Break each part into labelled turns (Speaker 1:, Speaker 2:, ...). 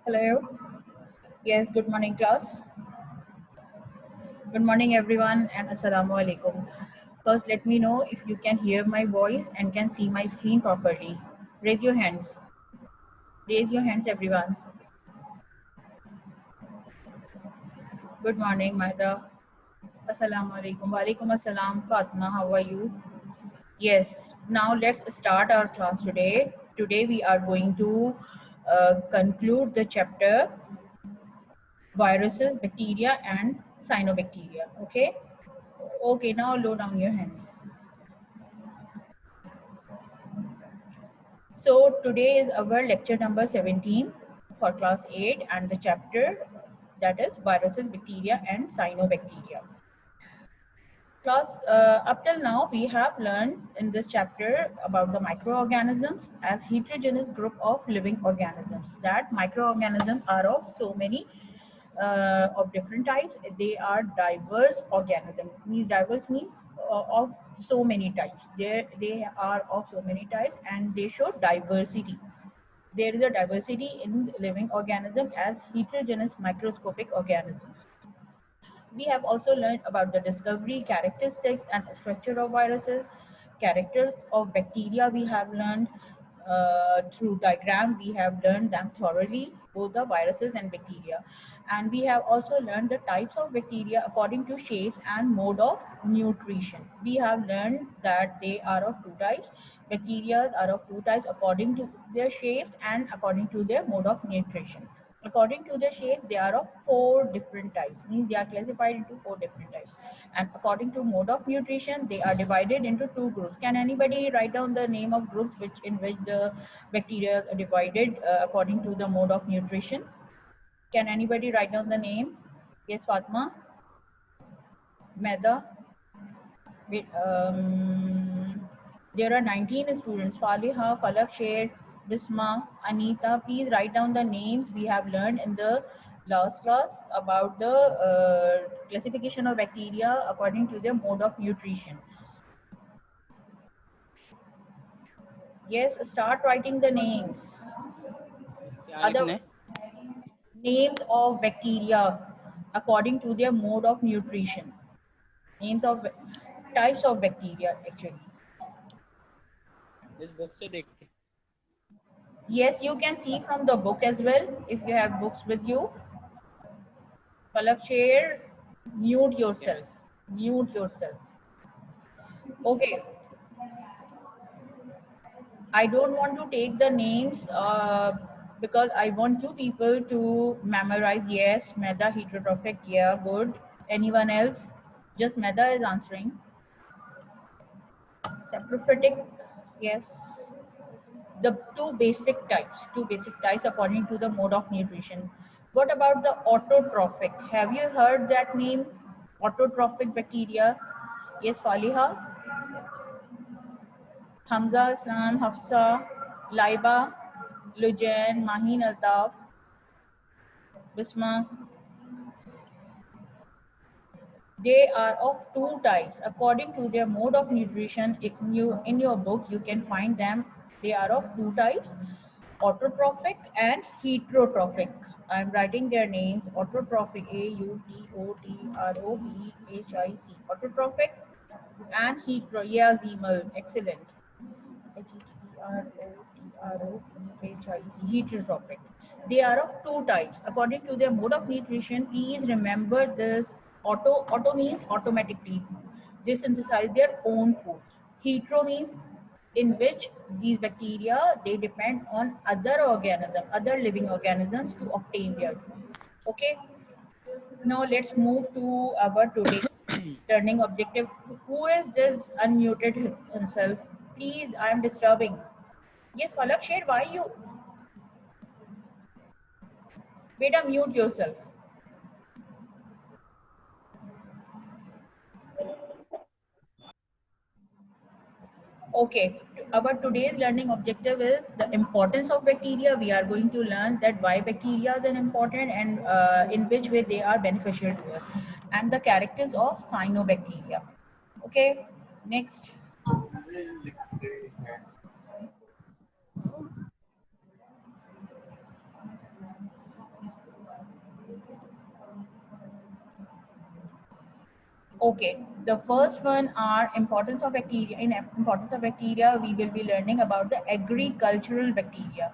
Speaker 1: Hello. Yes, good morning, class. Good morning, everyone, and assalamu alaikum. First, let me know if you can hear my voice and can see my screen properly. Raise your hands. Raise your hands, everyone. Good morning, Maida. Assalamu alaikum. Walaikum assalam, Fatma. How are you? Yes. Now let's start our class today. Today we are going to conclude the chapter viruses, bacteria, and cyanobacteria. Okay. Okay. Now lower down your hand. So today is our lecture number 17 for class 8 and the chapter that is viruses, bacteria and cyanobacteria. Class, up till now we have learned in this chapter about the microorganisms as heterogeneous group of living organisms. That microorganisms are of so many of different types. They are diverse organisms. Diverse means of so many types. They are of so many types and they show diversity. There is a diversity in living organisms as heterogeneous microscopic organisms. We have also learned about the discovery, characteristics, and structure of viruses. Characters of bacteria we have learned through diagram. We have learned them thoroughly, both the viruses and bacteria. And we have also learned the types of bacteria according to shapes and mode of nutrition. We have learned that they are of two types. Bacteria are of two types according to their shapes and according to their mode of nutrition. According to the shape, they are of four different types, means they are classified into four different types. And according to mode of nutrition, they are divided into two groups. Can anybody write down the name of groups in which the bacteria are divided according to the mode of nutrition? Can anybody write down the name? Yes, Fatma, Meda. Wait, there are 19 students. Faliha, Falak, Sher, Bisma, Anita. Please write down the names we have learned in the last class about the classification of bacteria according to their mode of nutrition. Yes, start writing the names.
Speaker 2: क्या
Speaker 1: Other
Speaker 2: लिखना है?
Speaker 1: names of bacteria according to their mode of nutrition. Names of types of bacteria actually.
Speaker 2: इस book से देख के
Speaker 1: Yes, you can see from the book as well if you have books with you. Palak, share, mute
Speaker 2: क्या
Speaker 1: yourself. Mute yourself. Okay, I don't want to take the names because I want you people to memorize. Yes, Meda heterotrophic. Yeah, good. Anyone else? Just Meda is answering. Saprophytic. Yes. The two basic types according to the mode of nutrition. What about the autotrophic? Have you heard that name? Autotrophic bacteria. Yes, Faliha, Hamza, Islam, Hafsa, Laiba, Lujan, Mahin Altaf, Bisma. They are of two types. According to their mode of nutrition, if you in your book you can find them. They are of two types: autotrophic and heterotrophic. I'm writing their names: autotrophic, autotrophic, and hetero. Yeah, Zemal, excellent. Heterotrophic. They are of two types. According to their mode of nutrition, please remember this. Auto means automatically. They synthesize their own food. Hetero means in which these bacteria they depend on other organisms, other living organisms to obtain their food. Okay. Now let's move to our today learning objective. Who is this unmuted himself? Please, I am disturbing. Yes, Falak, share why you. Beta, mute yourself. Okay, our today's learning objective is the importance of bacteria. We are going to learn that why bacteria are important and in which way they are beneficial to us, and the characters of cyanobacteria. Okay, next. Okay, the first one are importance of bacteria. In importance of bacteria, we will be learning about the agricultural bacteria.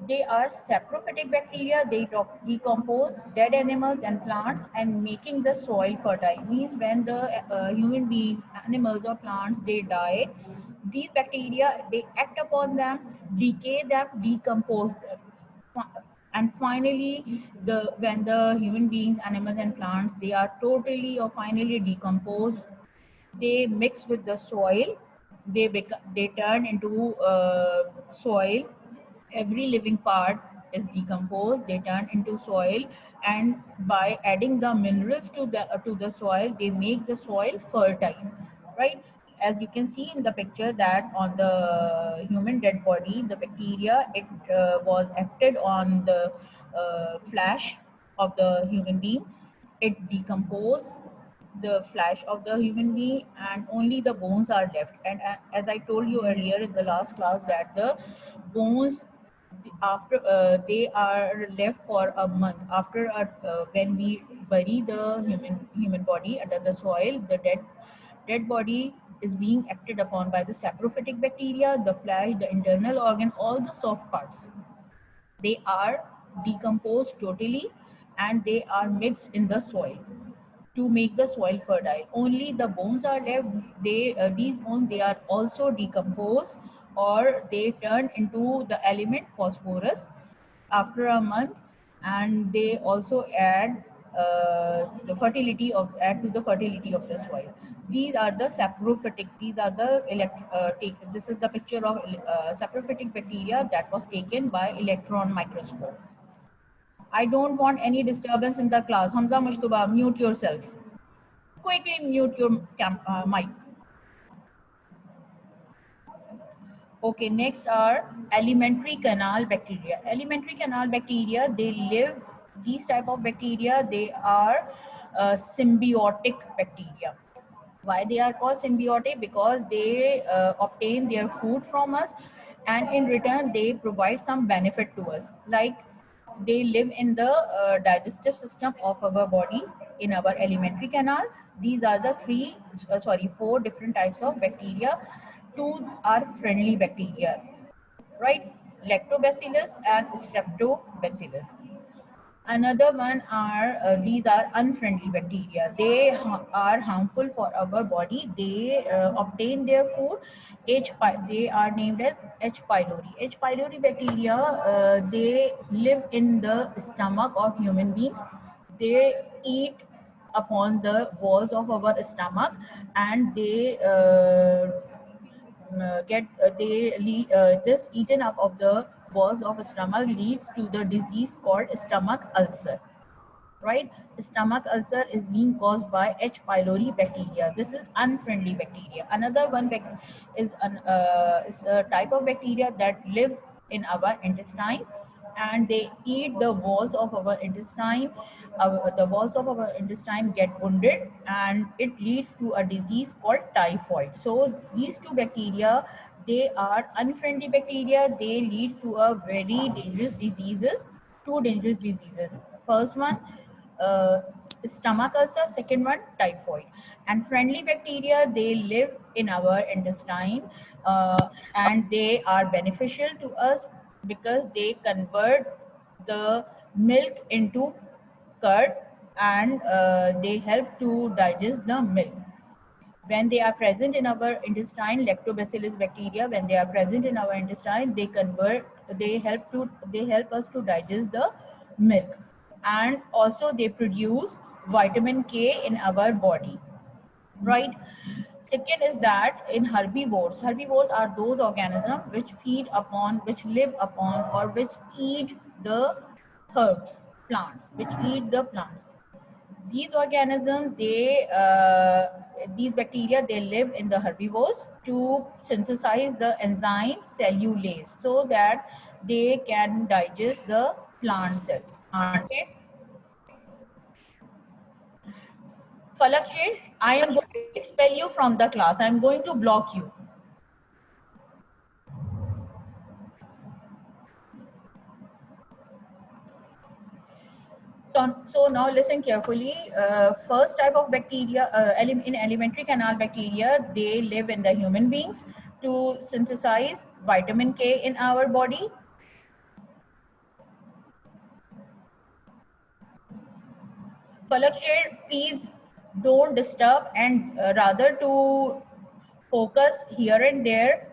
Speaker 1: They are saprophytic bacteria. They decompose dead animals and plants and making the soil fertile. Means when the human beings, animals or plants, they die, these bacteria, they act upon them, decay them, decompose them, and finally the when the human beings, animals and plants, they are totally or finally decomposed, they mix with the soil, they turn into soil. Every living part is decomposed, they turn into soil, and by adding the minerals to the soil, they make the soil fertile, right? As you can see in the picture that on the human dead body, the bacteria, it was acted on the flesh of the human being. It decomposed the flesh of the human being and only the bones are left. And as I told you earlier in the last class that the bones, after they are left for a month after when we bury the human body under the soil, the dead body is being acted upon by the saprophytic bacteria. The flesh, the internal organ, all the soft parts, they are decomposed totally, and they are mixed in the soil to make the soil fertile. Only the bones are left. These bones, they are also decomposed, or they turn into the element phosphorus after a month, and they also add to the fertility of the soil. These are the saprophytic. These are the this is the picture of saprophytic bacteria that was taken by electron microscope. I don't want any disturbance in the class. Hamza Mushtuba, mute yourself. Quickly mute your mic. Okay, next are alimentary canal bacteria. Alimentary canal bacteria, they live, these type of bacteria, they are symbiotic bacteria. Why they are called symbiotic? Because they obtain their food from us, and in return they provide some benefit to us. Like they live in the digestive system of our body, in our alimentary canal. These are the four different types of bacteria. Two are friendly bacteria, right? Lactobacillus and Streptobacillus. Another one are these are unfriendly bacteria. They are harmful for our body. They obtain their food. They are named as H. pylori. H. pylori bacteria, they live in the stomach of human beings. They eat upon the walls of our stomach, and they this eaten up of the walls of stomach leads to the disease called stomach ulcer, right? Stomach ulcer is being caused by H. pylori bacteria. This is unfriendly bacteria. Another one is a type of bacteria that live in our intestine, and they eat the walls of our intestine. The walls of our intestine get wounded, and it leads to a disease called typhoid. So these two bacteria, they are unfriendly bacteria. They lead to a very dangerous diseases, two dangerous diseases. First one, uh, stomach ulcer. Second one, typhoid. And friendly bacteria, they live in our intestine, and they are beneficial to us because they convert the milk into curd, and they help to digest the milk. When they are present in our intestine, lactobacillus bacteria, when they are present in our intestine, they help us to digest the milk, and also they produce vitamin K in our body, right? Second is that in herbivores are those organisms which live upon, or which eat the herbs, plants, which eat the plants. These organisms, these bacteria, they live in the herbivores to synthesize the enzyme cellulase so that they can digest the plant cells. Okay. Falakshir, I am going to expel you from the class. I am going to block you. So now listen carefully. First type of bacteria, in alimentary canal bacteria, they live in the human beings to synthesize vitamin K in our body. Falak Sher, please don't disturb, and rather to focus here and there,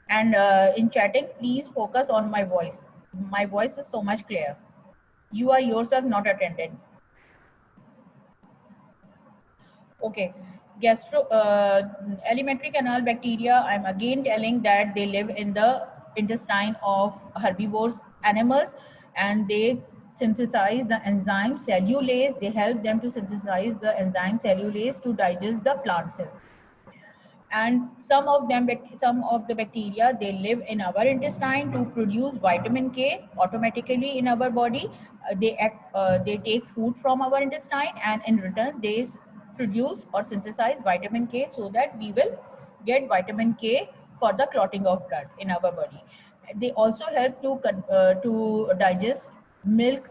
Speaker 1: and in chatting, please focus on my voice. My voice is so much clear. You are yourself not attended. Okay. Alimentary canal bacteria, I'm again telling that they live in the intestine of herbivores animals, and they synthesize the enzyme cellulase. They help them to synthesize the enzyme cellulase to digest the plant cells. And some of the bacteria, they live in our intestine to produce vitamin K automatically in our body. They take food from our intestine, and in return they produce or synthesize vitamin K, so that we will get vitamin K for the clotting of blood in our body. They also help to digest milk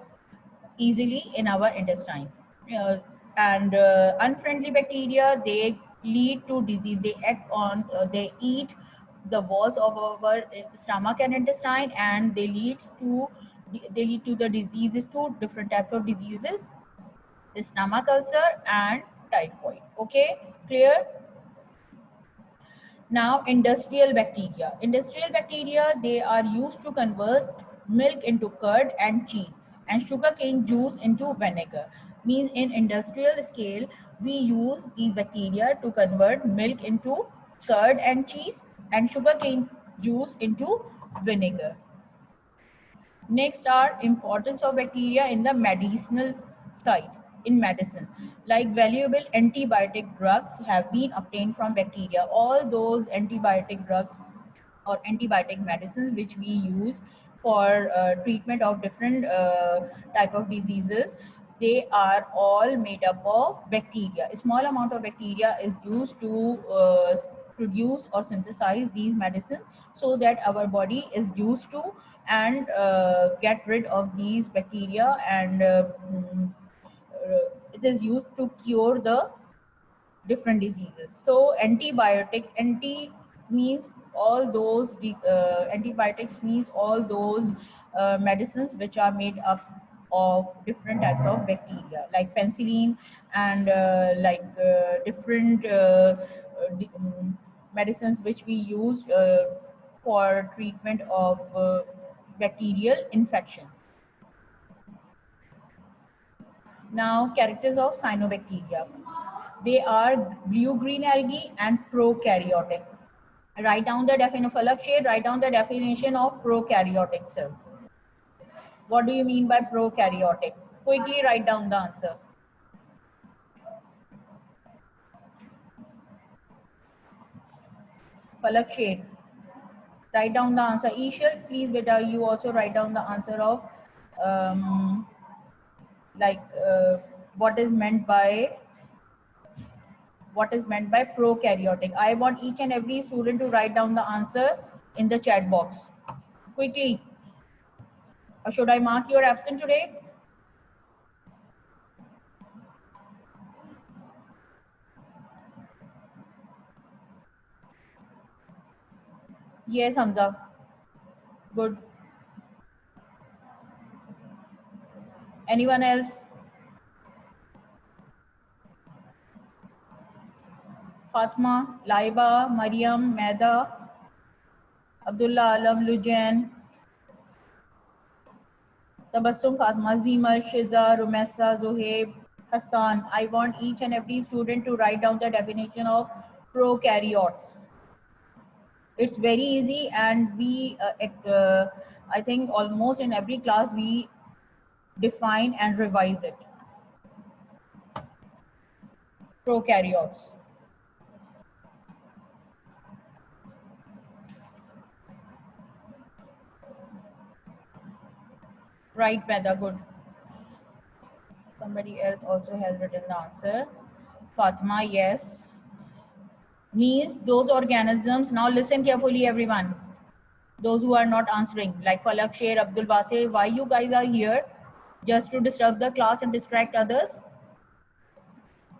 Speaker 1: easily in our intestine. Uh, and unfriendly bacteria, they lead to disease. They act on, they eat the walls of our stomach and intestine, and they lead to the diseases, two different types of diseases: the stomach ulcer and typhoid. Okay, clear? Now, industrial bacteria. Industrial bacteria, they are used to convert milk into curd and cheese, and sugarcane juice into vinegar. Means in industrial scale, we use these bacteria to convert milk into curd and cheese, and sugarcane juice into vinegar. Next are importance of bacteria in the medicinal side. In medicine, like valuable antibiotic drugs have been obtained from bacteria. All those antibiotic drugs or antibiotic medicines which we use for treatment of different type of diseases, they are all made up of bacteria. A small amount of bacteria is used to produce or synthesize these medicines, so that our body is used to and get rid of these bacteria, and it is used to cure the different diseases. So antibiotics, means all those antibiotics means all those medicines which are made up of different types of bacteria, like penicillin, and different medicines which we use for treatment of bacterial infections. Now, characters of cyanobacteria. They are blue-green algae and prokaryotic. Write down the definition of Falak shade. Write down the definition of prokaryotic cells. What do you mean by prokaryotic? Quickly write down the answer. Falak shade. Write down the answer. Ishal, please, beta, you also write down the answer of um, what is meant by prokaryotic. I want each and every student to write down the answer in the chat box. Quickly. Or should I mark your absent today? Yes, Hamza. Good. Anyone else? Fatma, Laiba, Mariam, Maida, Abdullah Alam, Lujan, Tabassum, Fatma, Zimal, Shiza, Rumessa, Zohaib, Hassan. I want each and every student to write down the definition of prokaryotes. It's very easy, and I think almost in every class we define and revise it. Prokaryotes. Right, Meda, good. Somebody else also has written the answer. Fatma, yes. Means those organisms. Now listen carefully, everyone. Those who are not answering, like Falak Sher, Abdul Basir, why you guys are here? just to disrupt the class and distract others.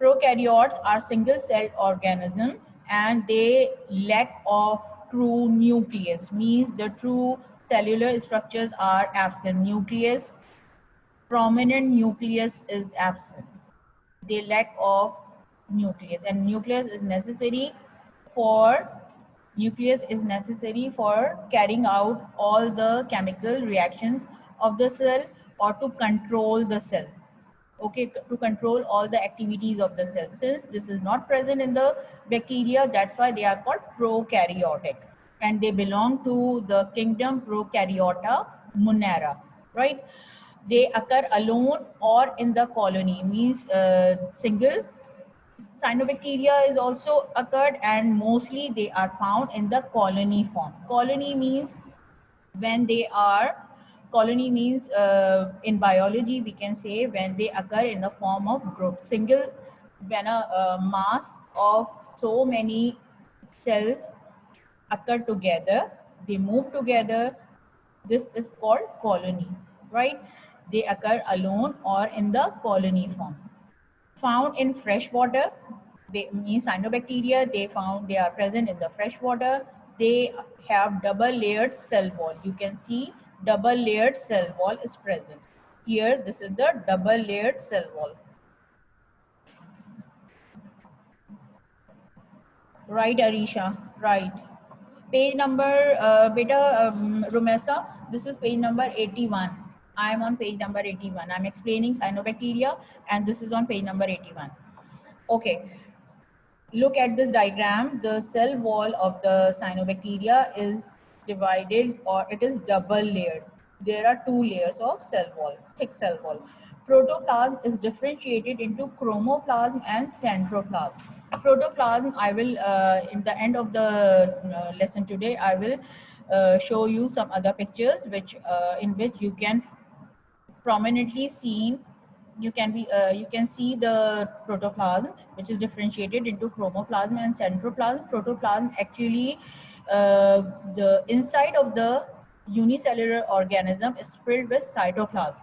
Speaker 1: Prokaryotes are single-celled organisms and they lack of true nucleus, means the true cellular structures are absent. Nucleus, prominent nucleus is absent. They lack of nucleus, and nucleus is necessary for carrying out all the chemical reactions of the cell or to control the cell. Okay, to control all the activities of the cell. Since this is not present in the bacteria, that's why they are called prokaryotic, and they belong to the kingdom Prokaryota Monera, right? They occur alone or in the colony, means single. Cyanobacteria is also occurred, and mostly they are found in the colony form. When they are Colony means in biology we can say when they occur in the form of group. Single, when a mass of so many cells occur together, they move together, this is called colony, right? They occur alone or in the colony form. Found in fresh water, they mean cyanobacteria, they are present in the fresh water. They have double layered cell wall. You can see double layered cell wall is present. Here, this is the double layered cell wall. Right, Arisha, right. Page number, beta Rumesa, this is page number 81. I am on page number 81. I'm explaining cyanobacteria and this is on page number 81. Okay. Look at this diagram. The cell wall of the cyanobacteria is divided, or it is double layered. There are two layers of cell wall, thick cell wall. Protoplasm is differentiated into chromoplasm and centroplasm. Protoplasm, I will, in the end of the lesson today, I will show you some other pictures in which you can prominently seen, you can see the protoplasm, which is differentiated into chromoplasm and centroplasm. Protoplasm actually, the inside of the unicellular organism is filled with cytoplasm,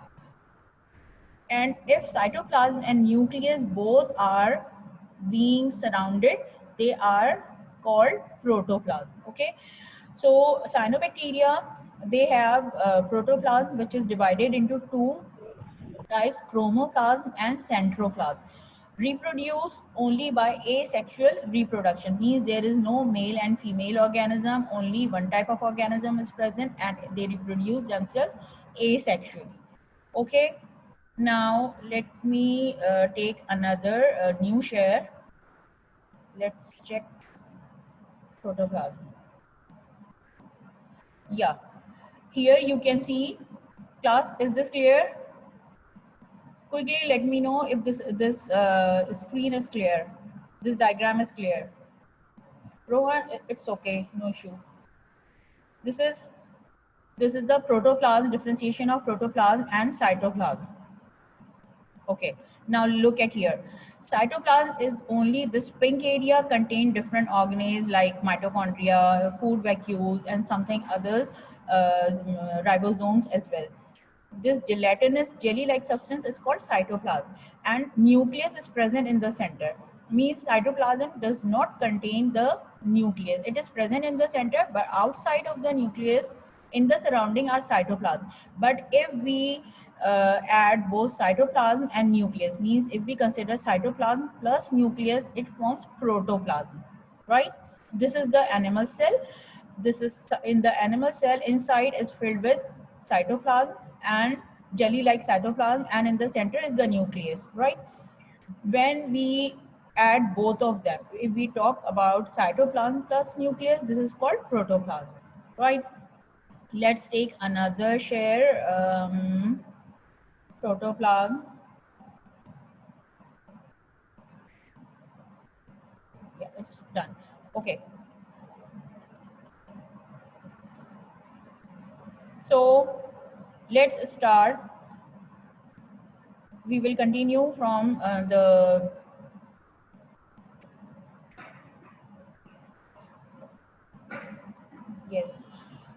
Speaker 1: and if cytoplasm and nucleus both are being surrounded, they are called protoplasm. Okay, so cyanobacteria, they have protoplasm, which is divided into two types, chromoplasm and centroplasm. Reproduce only by asexual reproduction, means there is no male and female organism, only one type of organism is present and they reproduce themselves asexually. Okay, now let me take another new share. Let's check protoplasm. Yeah, here you can see, class, is this clear? Quickly let me know if this screen is clear, this diagram is clear. Rohan, it's okay, no issue. This is the protoplasm, differentiation of protoplasm and cytoplasm. Okay, now look at here. Cytoplasm is only this pink area, contain different organelles like mitochondria, food vacuoles, and something others, ribosomes as well. This gelatinous jelly-like substance is called cytoplasm, and nucleus is present in the center. Means cytoplasm does not contain the nucleus. It is present in the center, but outside of the nucleus, in the surrounding are cytoplasm. But if we add both cytoplasm and nucleus, means if we consider cytoplasm plus nucleus, it forms protoplasm, right? This is the animal cell. This is in the animal cell, inside is filled with cytoplasm and jelly-like cytoplasm, and in the center is the nucleus, right? When we add both of them, if we talk about cytoplasm plus nucleus, this is called protoplasm, right? Let's take another share, protoplasm. Yeah, it's done. Okay. So let's start. We will continue from yes.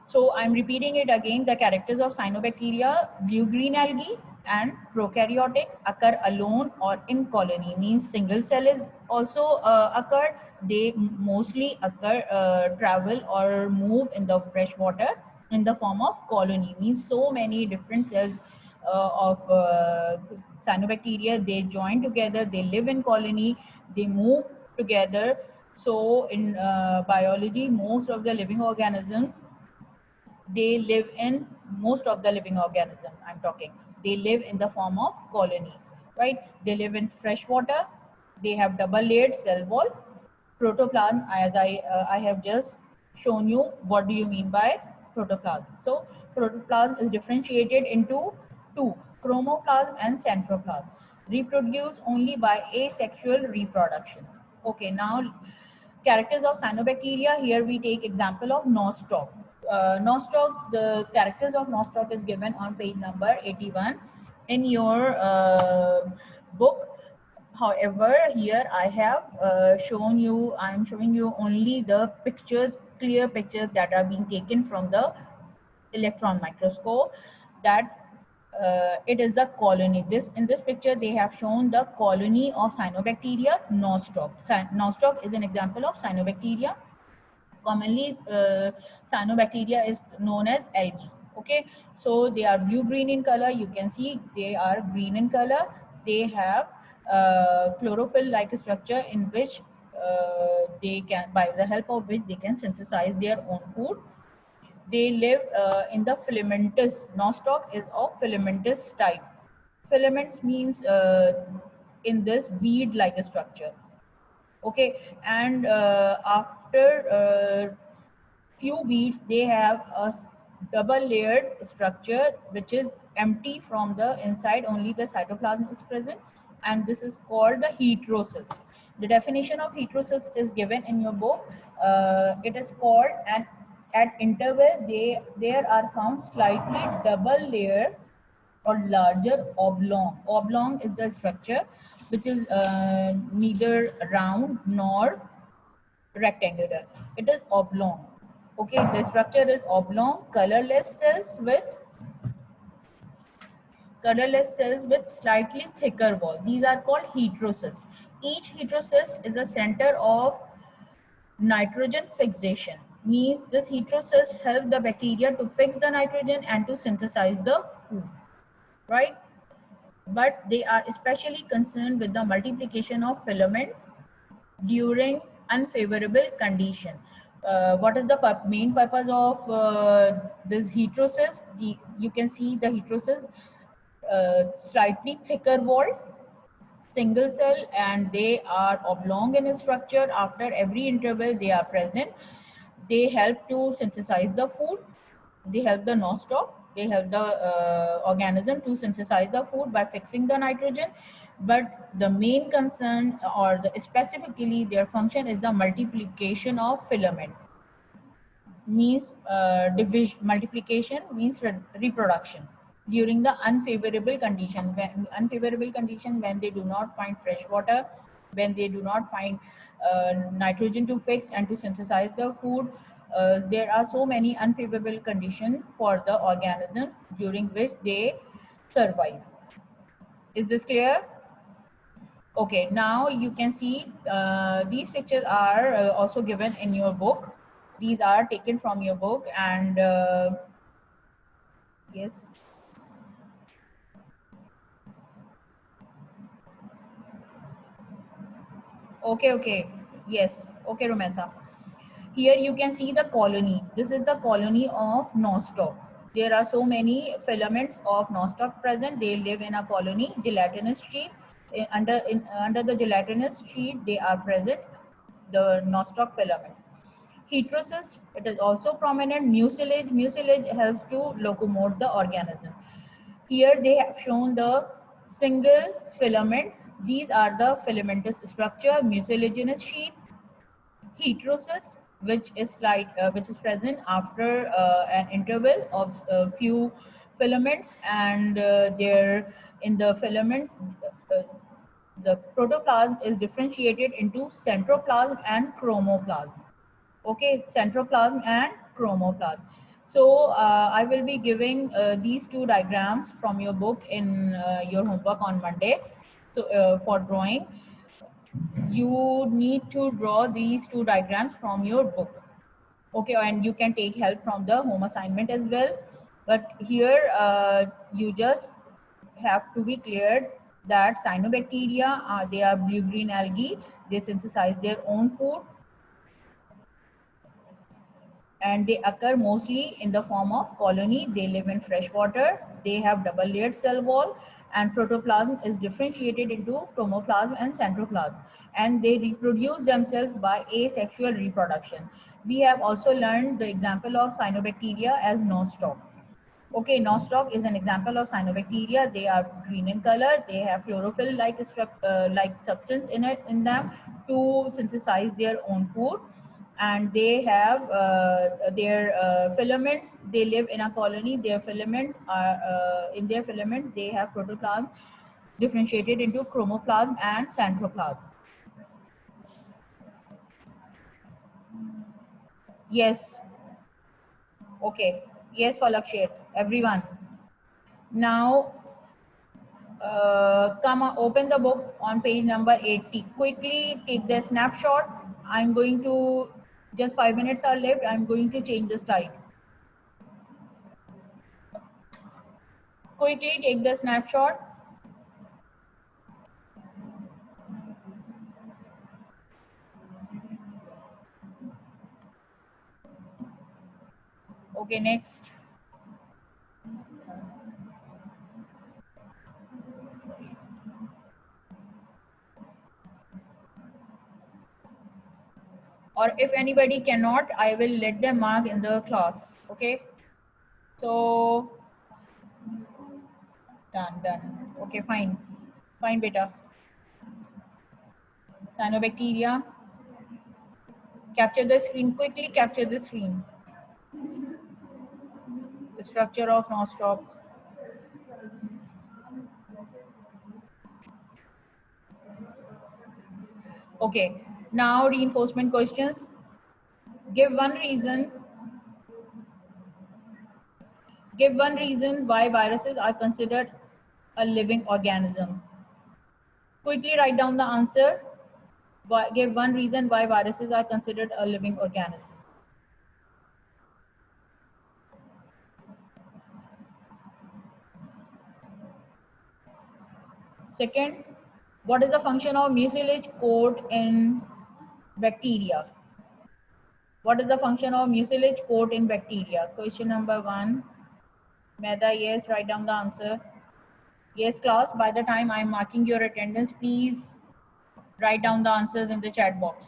Speaker 1: So I'm repeating it again. The characters of cyanobacteria: blue-green algae, and prokaryotic occur alone or in colony, means single cell is also occurred. They mostly occur, travel or move in the fresh water in the form of colony, means so many different cells of cyanobacteria, they join together, they live in colony, they move together. So in biology, most of the living organisms, they live in, most of the living organisms I'm talking, they live in the form of colony, right? They live in fresh water, they have double layered cell wall. Protoplasm, as I have just shown you, what do you mean by protoplasm? So protoplasm is differentiated into two, chromoplasm and centroplasm, reproduce only by asexual reproduction. Okay, now characters of cyanobacteria. Here we take example of nostoc. Nostoc, the characters of nostoc is given on page number 81 in your book. However, here I have I'm showing you only the pictures, clear pictures that are being taken from the electron microscope, that it is the colony. This, in this picture they have shown the colony of cyanobacteria nostoc. Nostoc is an example of cyanobacteria. Commonly cyanobacteria is known as algae. Okay, so they are blue green in color, you can see they are green in color. They have chlorophyll like structure in which they can, by the help of which they can synthesize their own food. They live in the filamentous. Nostoc is of filamentous type. Filaments means in this bead-like structure. Okay, and after few beads, they have a double-layered structure which is empty from the inside. Only the cytoplasm is present, and this is called the heterocyst. The definition of heterocyst is given in your book. It is called, and at interval there are found slightly double layer or larger oblong. Oblong is the structure which is neither round nor rectangular. It is oblong. Okay, the structure is oblong, colorless cells with slightly thicker wall. These are called heterocysts. Each heterocyst is a center of nitrogen fixation. Means this heterocyst helps the bacteria to fix the nitrogen and to synthesize the food, right? But they are especially concerned with the multiplication of filaments during unfavorable condition. What is the main purpose of this heterocyst? You can see the heterocyst, slightly thicker wall, single cell, and they are oblong in structure. After every interval they are present. They help to synthesize the food. They help the nostoc. They help the organism to synthesize the food by fixing the nitrogen. But the main concern, or specifically their function, is the multiplication of filament. Means division, multiplication means reproduction during the unfavorable condition. When they do not find fresh water, when they do not find nitrogen to fix and to synthesize the food. There are so many unfavorable conditions for the organisms during which they survive. Is this clear? Okay, now you can see these pictures are also given in your book. These are taken from your book, and yes. Okay, yes. Okay, Romesa. Here you can see the colony. This is the colony of nostoc. There are so many filaments of nostoc present. They live in a colony, gelatinous sheet. Under the gelatinous sheet, they are present, the nostoc filaments. Heterocyst, it is also prominent. Mucilage, mucilage helps to locomote the organism. Here they have shown the single filament. These are the filamentous structure, mucilaginous sheath. Heterocyst, which is present after an interval of a few filaments, and there in the filaments, the protoplasm is differentiated into centroplasm and chromoplasm. Okay, centroplasm and chromoplasm. So I will be giving these two diagrams from your book in your homework on Monday. So for drawing, you need to draw these two diagrams from your book. Okay, and you can take help from the home assignment as well. But here you just have to be cleared that cyanobacteria, they are blue-green algae. They synthesize their own food, and they occur mostly in the form of colony. They live in fresh water. They have double layered cell wall, and protoplasm is differentiated into chromoplasm and centroplasm, and they reproduce themselves by asexual reproduction. We have also learned the example of cyanobacteria as nostoc. Okay, nostoc is an example of cyanobacteria. They are green in color. They have chlorophyll-like like substance in them to synthesize their own food, and they have their filaments. They live in a colony. Their filaments are in their filaments. They have protoplasm differentiated into chromoplasm and centroplasm. Yes. Okay. Yes, Falak Sher. Everyone. Now come on, open the book on page number 80. Quickly take the snapshot. I'm going to, just 5 minutes are left. I'm going to change the slide. Quickly take the snapshot. Okay, next. Or if anybody cannot, I will let them mark in the class. Okay. So done. Okay, fine. Fine, beta. Cyanobacteria. Capture the screen. Quickly capture the screen. The structure of nostoc. Okay. Now reinforcement questions. Give one reason. Give one reason why viruses are considered a living organism. Quickly write down the answer. Give one reason why viruses are considered a living organism. Second, what is the function of mucilage coat in bacteria? What is the function of mucilage coat in bacteria? Question number 1. Meda, yes, write down the answer. Yes, class, by the time I'm marking your attendance, please write down the answers in the chat box.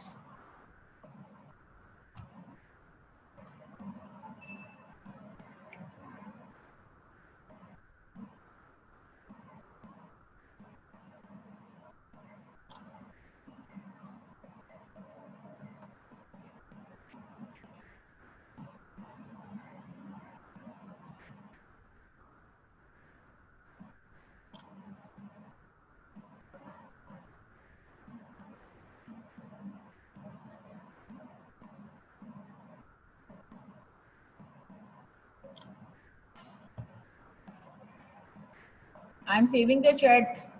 Speaker 1: I'm saving the chat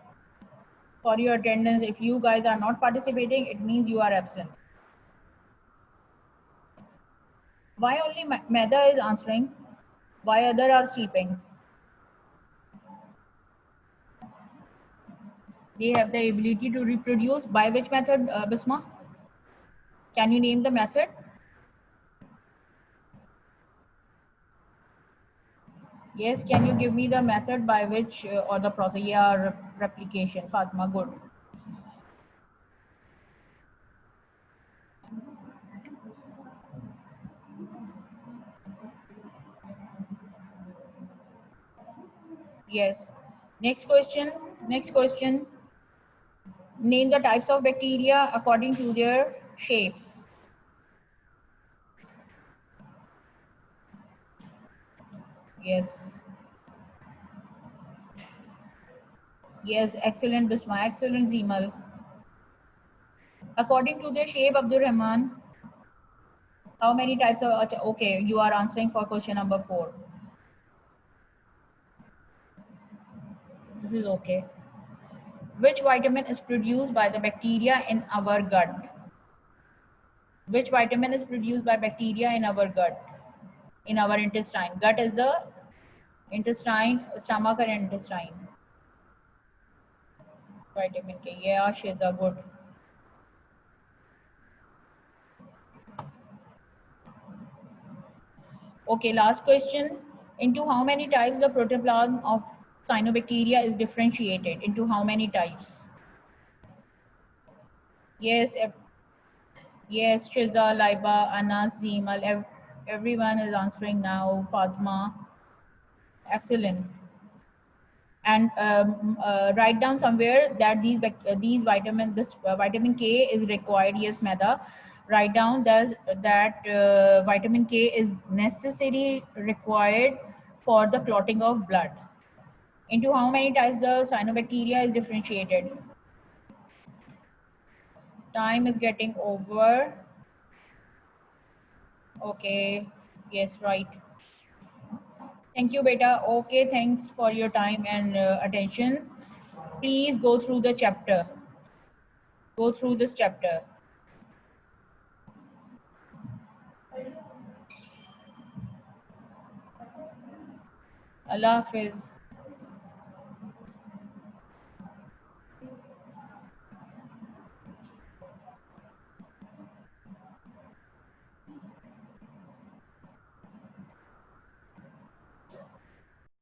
Speaker 1: for your attendance. If you guys are not participating, it means you are absent. Why only Meda is answering? Why other are sleeping? They have the ability to reproduce. By which method, Bisma? Can you name the method? Yes, can you give me the method by which, or the process? Yeah, replication. Fatima, good. Yes. Next question. Next question. Name the types of bacteria according to their shapes. Yes. Yes, excellent Bisma, excellent Zimal. According to their shape, Abdul Rahman. How many types of, okay, you are answering for question number 4. This is okay. Which vitamin is produced by the bacteria in our gut? Which vitamin is produced by bacteria in our gut? In our intestine. Gut is the intestine, stomach and intestine. Vitamin K. Yeah, Shida, good. Okay, last question. Into how many types the protoplasm of cyanobacteria is differentiated? Into how many types? Yes, yes, Shiza, Laiba, Anas, Zemal, everyone is answering now. Fatma, excellent. And write down somewhere that these vitamin, this vitamin K is required. Yes, Meda. Write down that vitamin K is necessary required for the clotting of blood. Into how many types the cyanobacteria is differentiated? Time is getting over. Okay. Yes, right. Thank you, beta. Okay, thanks for your time and attention. Please go through the chapter. Go through this chapter. Allah Hafiz.